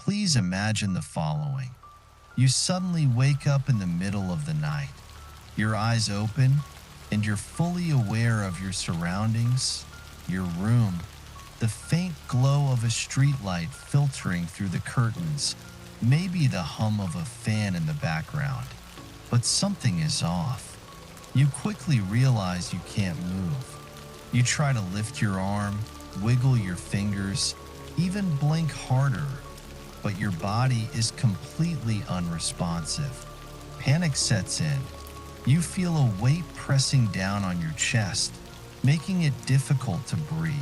Please imagine the following. You suddenly wake up in the middle of the night. Your eyes open, and you're fully aware of your surroundings, your room, the faint glow of a streetlight filtering through the curtains, maybe the hum of a fan in the background. But something is off. You quickly realize you can't move. You try to lift your arm, wiggle your fingers, even blink harder, but your body is completely unresponsive. Panic sets in. You feel a weight pressing down on your chest, making it difficult to breathe.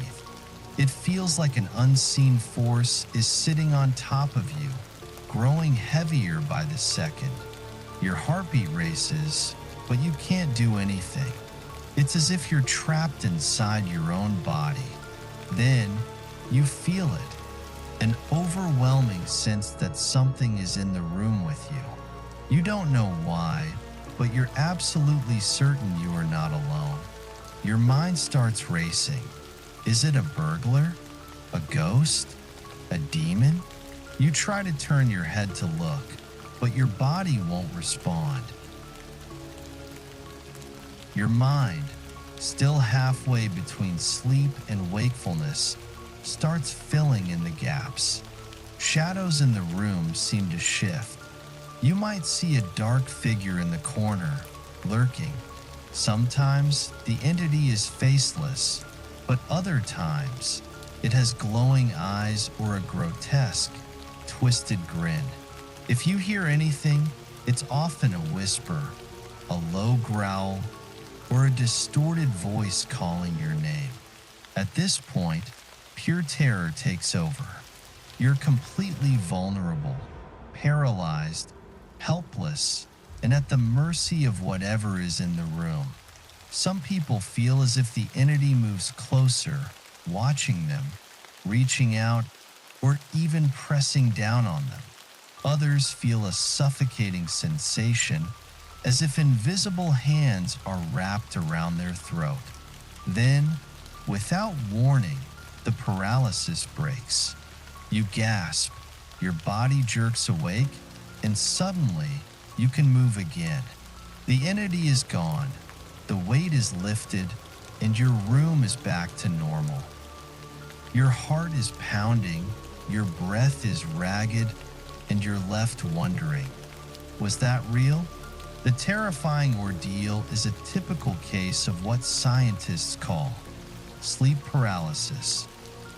It feels like an unseen force is sitting on top of you, growing heavier by the second. Your heartbeat races, but you can't do anything. It's as if you're trapped inside your own body. Then, you feel it. An overwhelming sense that something is in the room with you. You don't know why, but you're absolutely certain you are not alone. Your mind starts racing. Is it a burglar? A ghost? A demon? You try to turn your head to look, but your body won't respond. Your mind, still halfway between sleep and wakefulness, starts filling in the gaps. Shadows in the room seem to shift. You might see a dark figure in the corner, lurking. Sometimes the entity is faceless, but other times it has glowing eyes or a grotesque, twisted grin. If you hear anything, it's often a whisper, a low growl, or a distorted voice calling your name. At this point, pure terror takes over. You're completely vulnerable, paralyzed, helpless, and at the mercy of whatever is in the room. Some people feel as if the entity moves closer, watching them, reaching out, or even pressing down on them. Others feel a suffocating sensation, as if invisible hands are wrapped around their throat. Then, without warning, the paralysis breaks. You gasp, your body jerks awake, and suddenly you can move again. The entity is gone, the weight is lifted, and your room is back to normal. Your heart is pounding, your breath is ragged, and you're left wondering, was that real? The terrifying ordeal is a typical case of what scientists call sleep paralysis.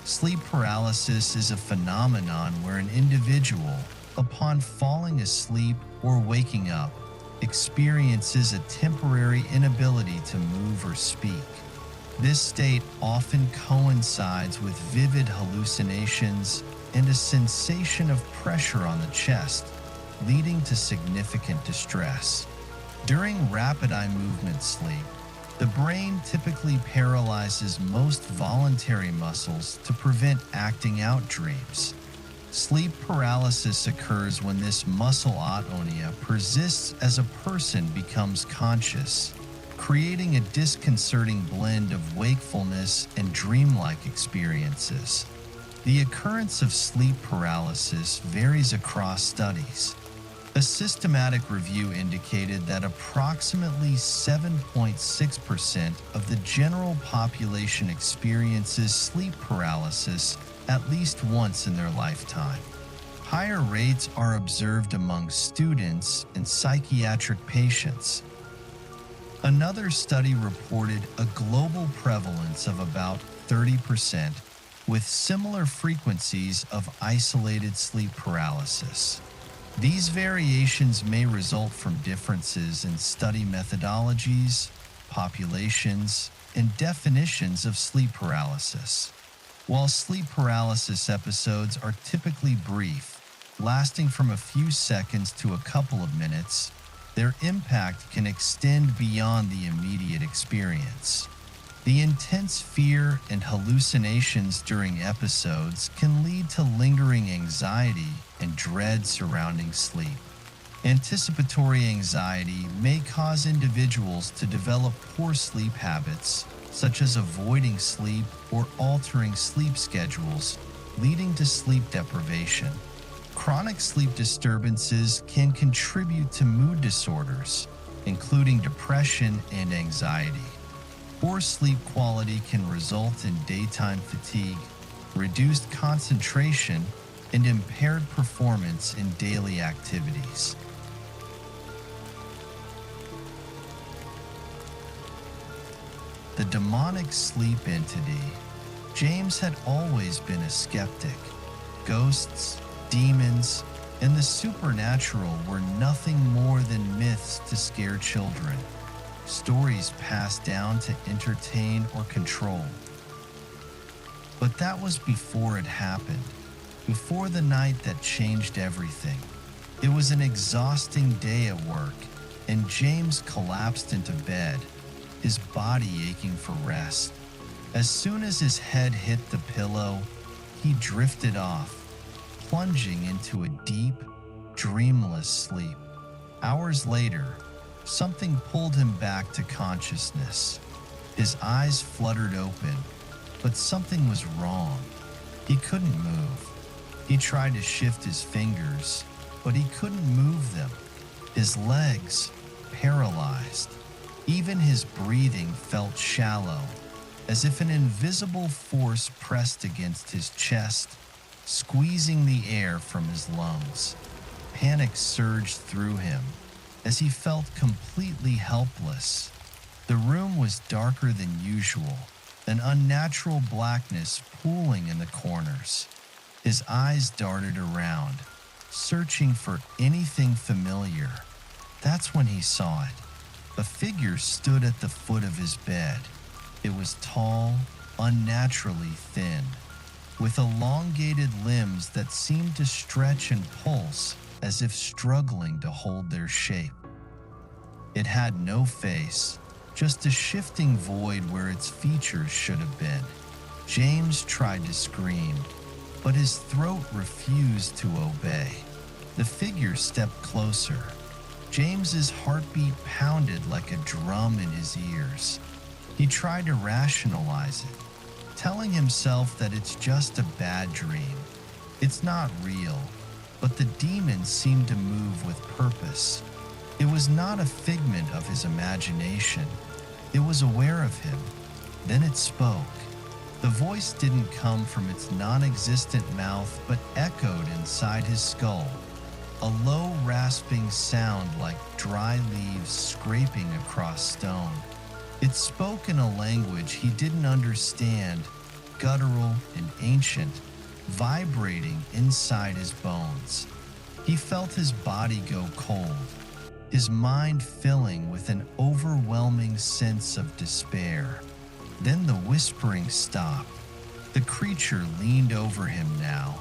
Sleep paralysis is a phenomenon where an individual, upon falling asleep or waking up, experiences a temporary inability to move or speak. This state often coincides with vivid hallucinations and a sensation of pressure on the chest, leading to significant distress. During rapid eye movement sleep, the brain typically paralyzes most voluntary muscles to prevent acting out dreams. Sleep paralysis occurs when this muscle atonia persists as a person becomes conscious, creating a disconcerting blend of wakefulness and dreamlike experiences. The occurrence of sleep paralysis varies across studies. A systematic review indicated that approximately 7.6% of the general population experiences sleep paralysis at least once in their lifetime. Higher rates are observed among students and psychiatric patients. Another study reported a global prevalence of about 30%, with similar frequencies of isolated sleep paralysis. These variations may result from differences in study methodologies, populations, and definitions of sleep paralysis. While sleep paralysis episodes are typically brief, lasting from a few seconds to a couple of minutes, their impact can extend beyond the immediate experience. The intense fear and hallucinations during episodes can lead to lingering anxiety and dread surrounding sleep. Anticipatory anxiety may cause individuals to develop poor sleep habits, such as avoiding sleep or altering sleep schedules, leading to sleep deprivation. Chronic sleep disturbances can contribute to mood disorders, including depression and anxiety. Poor sleep quality can result in daytime fatigue, reduced concentration, and impaired performance in daily activities. The demonic sleep entity. James had always been a skeptic. Ghosts, demons, and the supernatural were nothing more than myths to scare children, stories passed down to entertain or control. But that was before it happened, before the night that changed everything. It was an exhausting day at work, and James collapsed into bed, his body aching for rest. As soon as his head hit the pillow, he drifted off, plunging into a deep, dreamless sleep. Hours later, something pulled him back to consciousness. His eyes fluttered open, but something was wrong. He couldn't move. He tried to shift his fingers, but he couldn't move them. His legs, paralyzed. Even his breathing felt shallow, as if an invisible force pressed against his chest, squeezing the air from his lungs. Panic surged through him as he felt completely helpless. The room was darker than usual, an unnatural blackness pooling in the corners. His eyes darted around, searching for anything familiar. That's when he saw it. A figure stood at the foot of his bed. It was tall, unnaturally thin, with elongated limbs that seemed to stretch and pulse as if struggling to hold their shape. It had no face, just a shifting void where its features should have been. James tried to scream, but his throat refused to obey. The figure stepped closer. James's heartbeat pounded like a drum in his ears. He tried to rationalize it, telling himself that it's just a bad dream. It's not real, but the demon seemed to move with purpose. It was not a figment of his imagination. It was aware of him. Then it spoke. The voice didn't come from its non-existent mouth, but echoed inside his skull. A low, rasping sound like dry leaves scraping across stone. It spoke in a language he didn't understand, guttural and ancient, vibrating inside his bones. He felt his body go cold, his mind filling with an overwhelming sense of despair. Then the whispering stopped. The creature leaned over him now,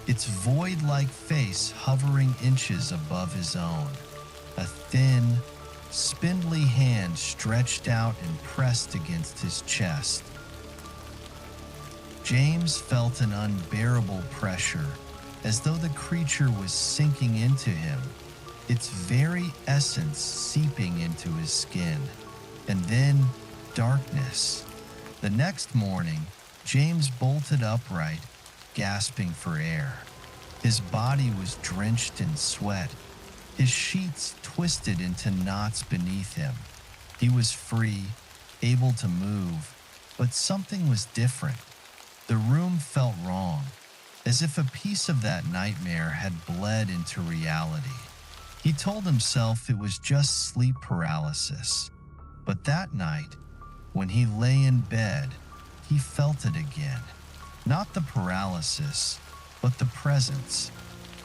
its void-like face hovering inches above his own. A thin, spindly hand stretched out and pressed against his chest. James felt an unbearable pressure, as though the creature was sinking into him, its very essence seeping into his skin. And then, darkness. The next morning, James bolted upright, gasping for air. His body was drenched in sweat, his sheets twisted into knots beneath him. He was free, able to move, but something was different. The room felt wrong, as if a piece of that nightmare had bled into reality. He told himself it was just sleep paralysis, but that night, when he lay in bed, he felt it again. Not the paralysis, but the presence,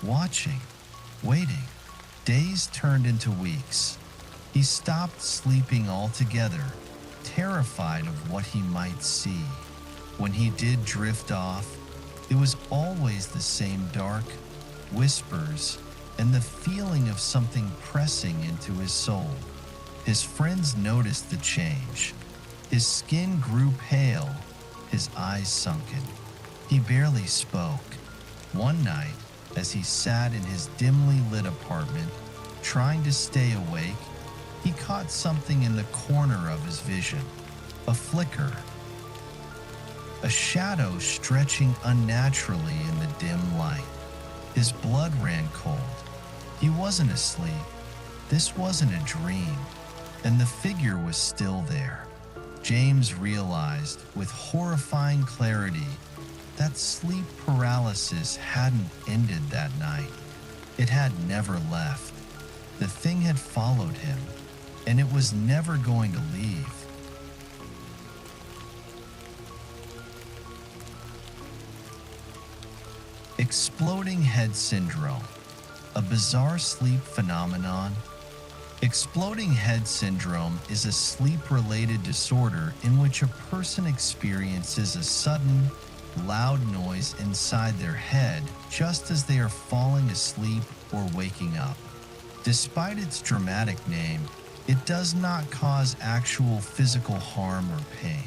watching, waiting. Days turned into weeks. He stopped sleeping altogether, terrified of what he might see. When he did drift off, it was always the same dark, whispers, and the feeling of something pressing into his soul. His friends noticed the change. His skin grew pale, his eyes sunken. He barely spoke. One night, as he sat in his dimly lit apartment, trying to stay awake, he caught something in the corner of his vision. A flicker. A shadow stretching unnaturally in the dim light. His blood ran cold. He wasn't asleep. This wasn't a dream, and the figure was still there. James realized with horrifying clarity that sleep paralysis hadn't ended that night. It had never left. The thing had followed him, and it was never going to leave. Exploding head syndrome, a bizarre sleep phenomenon. Exploding head syndrome is a sleep-related disorder in which a person experiences a sudden, loud noise inside their head just as they are falling asleep or waking up. Despite its dramatic name, it does not cause actual physical harm or pain.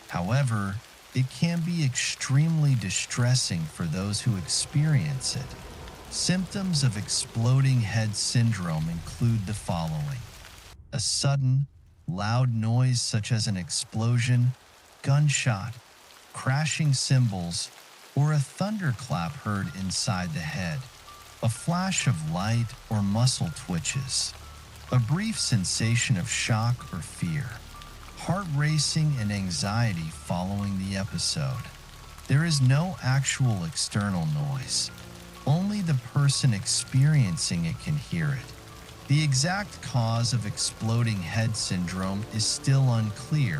However, it can be extremely distressing for those who experience it. Symptoms of exploding head syndrome include the following: a sudden, loud noise such as an explosion, gunshot, crashing cymbals, or a thunderclap heard inside the head, a flash of light or muscle twitches, a brief sensation of shock or fear, heart racing and anxiety following the episode. There is no actual external noise. Only the person experiencing it can hear it. The exact cause of exploding head syndrome is still unclear,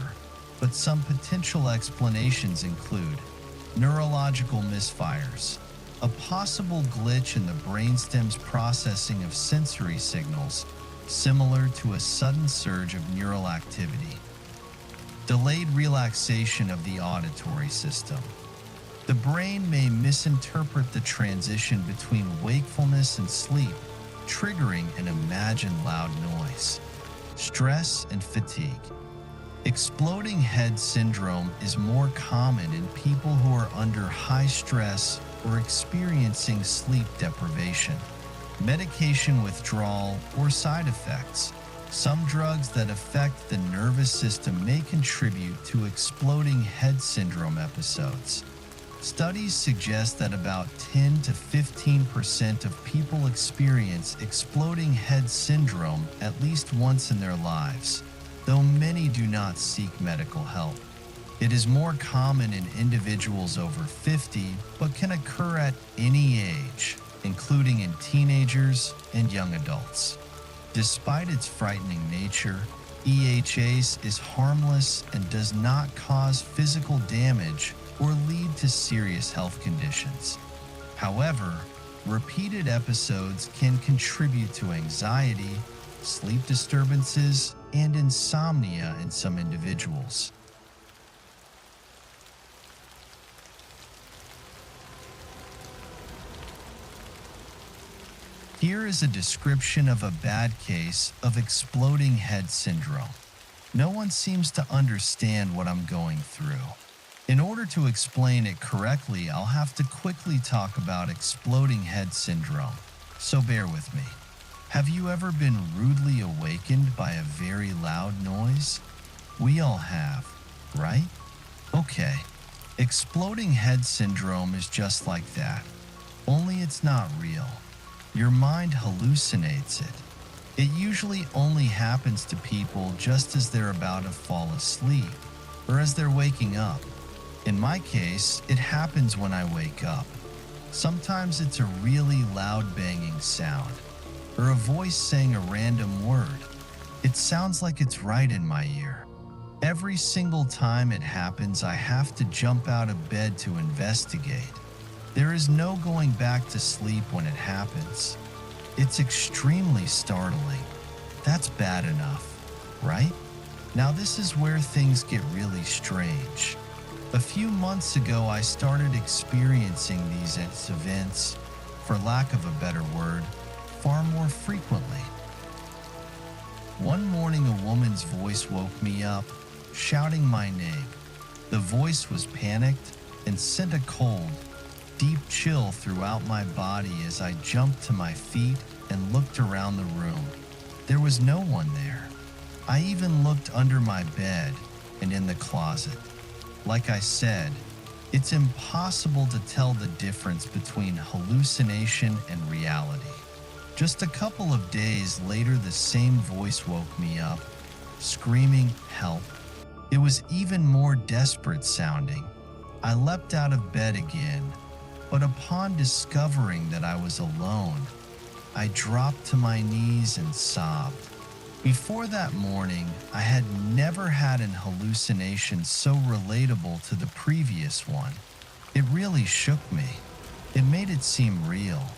but some potential explanations include neurological misfires, a possible glitch in the brainstem's processing of sensory signals, similar to a sudden surge of neural activity, delayed relaxation of the auditory system. The brain may misinterpret the transition between wakefulness and sleep, triggering an imagined loud noise. Stress and fatigue. Exploding head syndrome is more common in people who are under high stress or experiencing sleep deprivation, medication withdrawal, or side effects. Some drugs that affect the nervous system may contribute to exploding head syndrome episodes. Studies suggest that about 10 to 15% of people experience exploding head syndrome at least once in their lives, though many do not seek medical help. It is more common in individuals over 50, but can occur at any age, including in teenagers and young adults. Despite its frightening nature, EHS is harmless and does not cause physical damage or lead to serious health conditions. However, repeated episodes can contribute to anxiety, sleep disturbances, and insomnia in some individuals. Here is a description of a bad case of exploding head syndrome. No one seems to understand what I'm going through. In order to explain it correctly, I'll have to quickly talk about exploding head syndrome, so bear with me. Have you ever been rudely awakened by a very loud noise? We all have, right? Okay, exploding head syndrome is just like that, only it's not real. Your mind hallucinates it. It usually only happens to people just as they're about to fall asleep or as they're waking up. In my case, it happens when I wake up. Sometimes it's a really loud banging sound, or a voice saying a random word. It sounds like it's right in my ear. Every single time it happens, I have to jump out of bed to investigate. There is no going back to sleep when it happens. It's extremely startling. That's bad enough, right? Now this is where things get really strange. A few months ago, I started experiencing these events, for lack of a better word, far more frequently. One morning, a woman's voice woke me up, shouting my name. The voice was panicked and sent a cold, deep chill throughout my body as I jumped to my feet and looked around the room. There was no one there. I even looked under my bed and in the closet. Like I said, It's impossible to tell the difference between hallucination and reality. Just a couple of days later, the same voice woke me up, screaming, "Help." It was even more desperate sounding. I leapt out of bed again, but upon discovering that I was alone, I dropped to my knees and sobbed. Before that morning, I had never had an hallucination so relatable to the previous one. It really shook me. It made it seem real.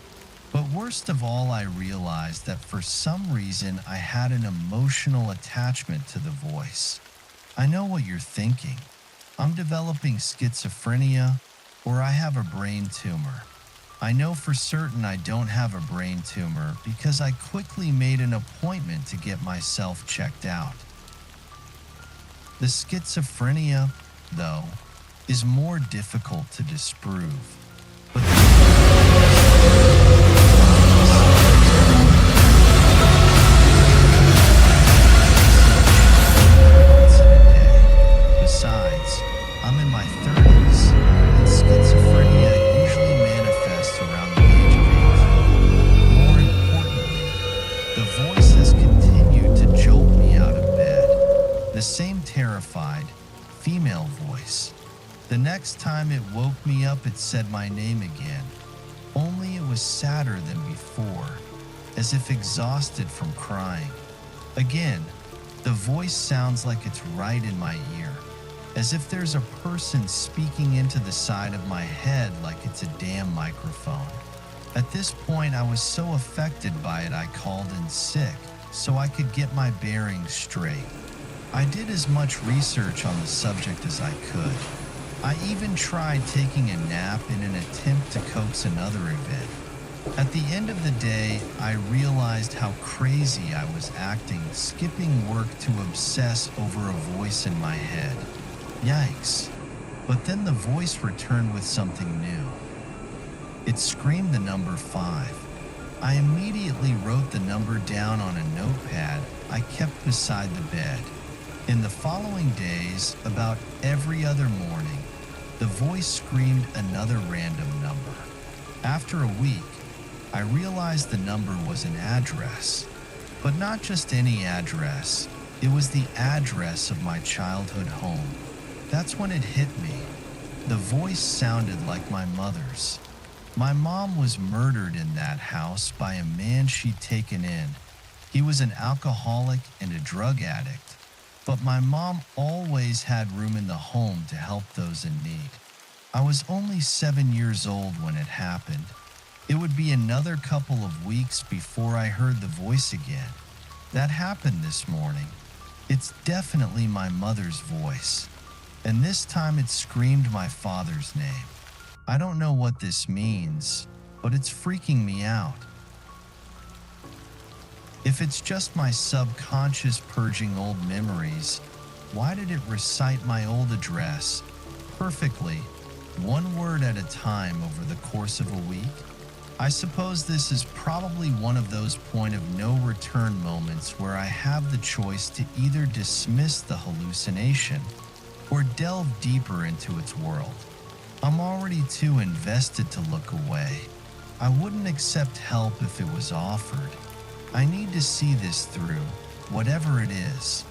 But worst of all, I realized that for some reason I had an emotional attachment to the voice. I know what you're thinking. I'm developing schizophrenia, or I have a brain tumor. I know for certain I don't have a brain tumor because I quickly made an appointment to get myself checked out. The schizophrenia, though, is more difficult to disprove. But besides, I'm in my 30s, and schizophrenia usually manifests around the age of 8. More importantly, the voice has continued to jolt me out of bed. The same terrified, female voice. The next time it woke me up, it said my name again, only it was sadder than before, as if exhausted from crying. Again, the voice sounds like it's right in my ear, as if there's a person speaking into the side of my head like it's a damn microphone. At this point, I was so affected by it I called in sick so I could get my bearings straight. I did as much research on the subject as I could. I even tried taking a nap in an attempt to coax another event. At the end of the day, I realized how crazy I was acting, skipping work to obsess over a voice in my head. Yikes. But then the voice returned with something new. It screamed the number 5. I immediately wrote the number down on a notepad I kept beside the bed. In the following days, about every other morning, the voice screamed another random number. After a week, I realized the number was an address. But not just any address, it was the address of my childhood home. That's when it hit me. The voice sounded like my mother's. My mom was murdered in that house by a man she'd taken in. He was an alcoholic and a drug addict, but my mom always had room in the home to help those in need. I was only 7 years old when it happened. It would be another couple of weeks before I heard the voice again. That happened this morning. It's definitely my mother's voice, and this time it screamed my father's name. I don't know what this means, but it's freaking me out. If it's just my subconscious purging old memories, why did it recite my old address perfectly, one word at a time over the course of a week? I suppose this is probably one of those point of no return moments where I have the choice to either dismiss the hallucination or delve deeper into its world. I'm already too invested to look away. I wouldn't accept help if it was offered. I need to see this through, whatever it is.